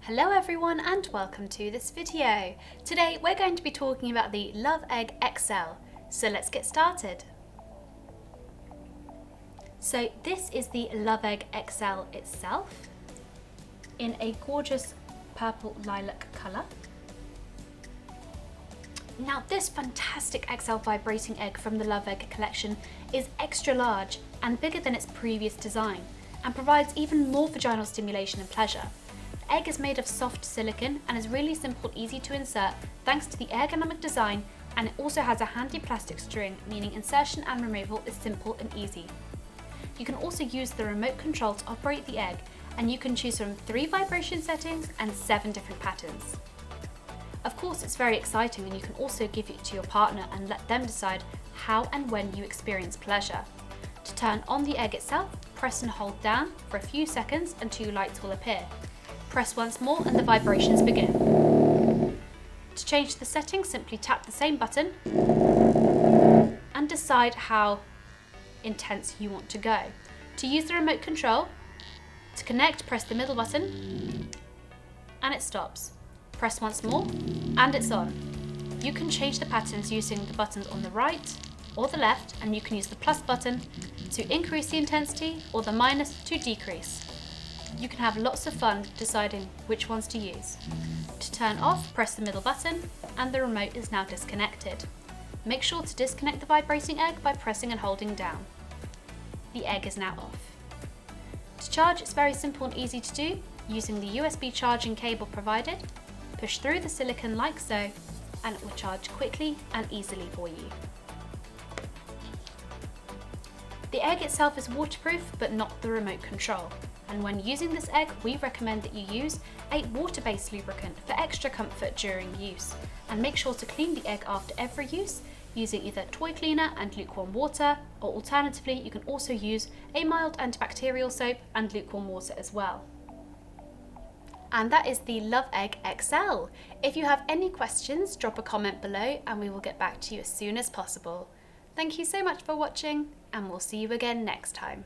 Hello everyone and welcome to this video. Today we're going to be talking about the LUV Egg XL, so let's get started. So this is the LUV Egg XL itself in a gorgeous purple lilac colour. Now this fantastic XL vibrating egg from the LUV Egg collection is extra large and bigger than its previous design and provides even more vaginal stimulation and pleasure. The egg is made of soft silicone and is really simple and easy to insert thanks to the ergonomic design, and it also has a handy plastic string, meaning insertion and removal is simple and easy. You can also use the remote control to operate the egg, and you can choose from 3 vibration settings and 7 different patterns. Of course, it's very exciting, and you can also give it to your partner and let them decide how and when you experience pleasure. To turn on the egg itself, press and hold down for a few seconds and 2 lights will appear. Press once more and the vibrations begin. To change the settings, simply tap the same button and decide how intense you want to go. To use the remote control, to connect, press the middle button and it stops. Press once more and it's on. You can change the patterns using the buttons on the right or the left, and you can use the plus button to increase the intensity or the minus to decrease. You can have lots of fun deciding which ones to use. To turn off, press the middle button and the remote is now disconnected. Make sure to disconnect the vibrating egg by pressing and holding down. The egg is now off. To charge, it's very simple and easy to do using the USB charging cable provided. Push through the silicone like so and it will charge quickly and easily for you. The egg itself is waterproof but not the remote control. And when using this egg, we recommend that you use a water-based lubricant for extra comfort during use. And make sure to clean the egg after every use using either toy cleaner and lukewarm water, or alternatively you can also use a mild antibacterial soap and lukewarm water as well. And that is the LUV Egg XL. If you have any questions, drop a comment below and we will get back to you as soon as possible. Thank you so much for watching, and we'll see you again next time.